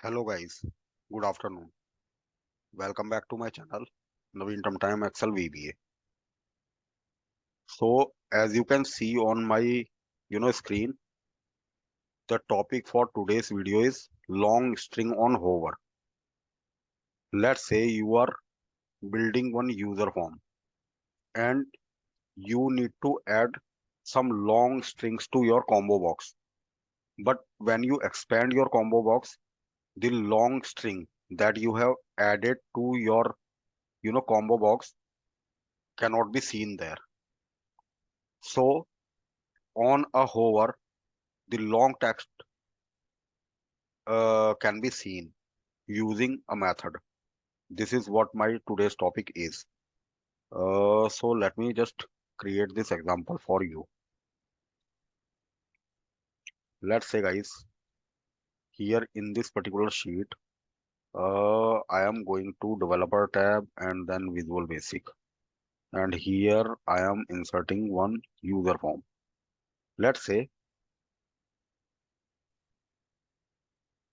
Hello guys, good afternoon. Welcome back to my channel, Naveen Tamta Excel VBA. So as you can see on my screen, the topic for today's video is long string on hover. Let's say you are building one user form and you need to add some long strings to your combo box. But when you expand your combo box, the long string that you have added to your combo box cannot be seen there. So on a hover, the long text can be seen using a method. This is what my today's topic is. So let me just create this example for you. Let's say guys, here in this particular sheet, I am going to developer tab and then Visual Basic. And here I am inserting one user form. Let's say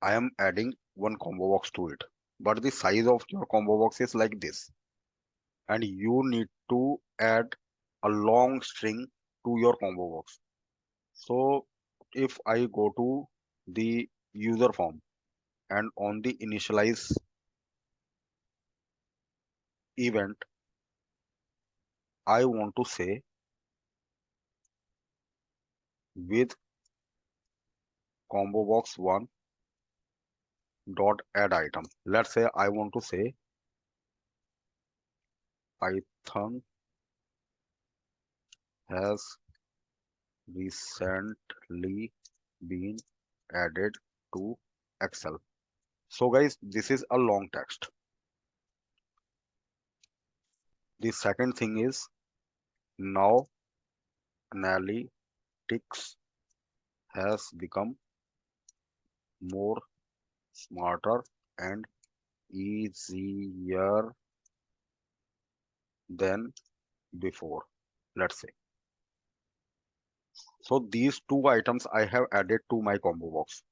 I am adding one combo box to it. But the size of your combo box is like this. And you need to add a long string to your combo box. So if I go to the user form and on the initialize event, I want to say with combo box 1 dot add item. Let's say I want to say Python has recently been added to Excel. So guys, this is a long text. The second thing is now analytics has become more smarter and easier than before, let's say. So these two items I have added to my combo box.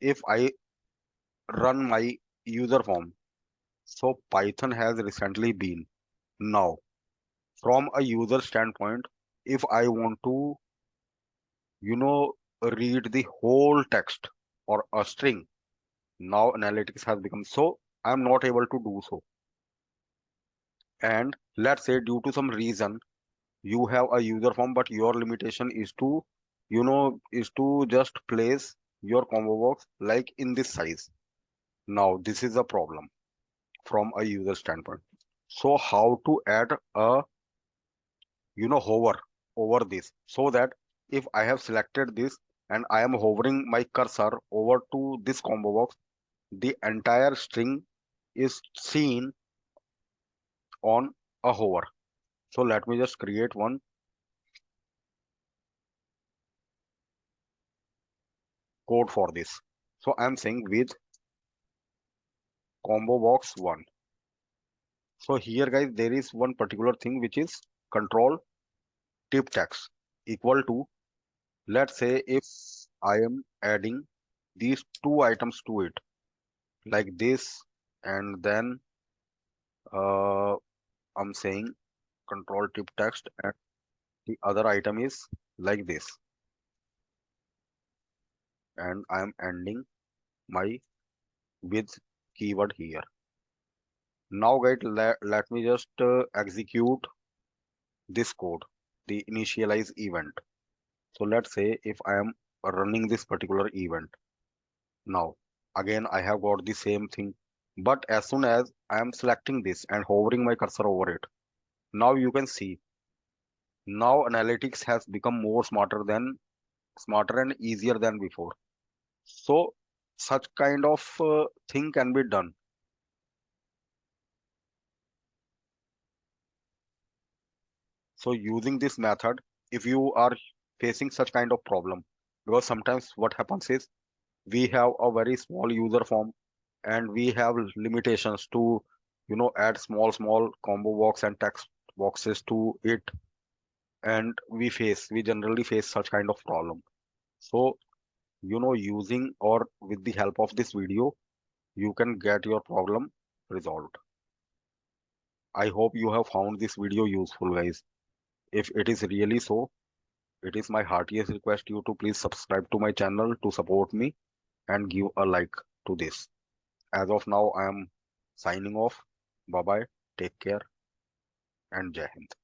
If I run my user form, so Python has recently been. Now from a user standpoint, if I want to you know read the whole text or a string, now analytics has become, so I'm not able to do so. And let's say due to some reason you have a user form but your limitation is to just place your combo box like in this size. Now this is a problem from a user standpoint. So how to add a hover over this, so that if I have selected this and I am hovering my cursor over to this combo box, the entire string is seen on a hover. So let me just create one code for this. So I'm saying with combo box 1. So here guys, there is one particular thing which is control tip text equal to, let's say if I am adding these two items to it like this, and then uh, I'm saying control tip text and the other item is like this, and I am ending my with keyword here. Now guys, let me just execute this code, the initialize event. So let's say if I am running this particular event, now again I have got the same thing, but as soon as I am selecting this and hovering my cursor over it, now you can see, now analytics has become more smarter and easier than before. So such kind of thing can be done. So using this method, if you are facing such kind of problem, because sometimes what happens is we have a very small user form and we have limitations to add small combo box and text boxes to it, and we generally face such kind of problem. So using or with the help of this video, you can get your problem resolved. I hope you have found this video useful, guys. If it is really so, it is my heartiest request you to please subscribe to my channel to support me and give a like to this. As of now, I am signing off. Bye bye, take care, and Jai Hind.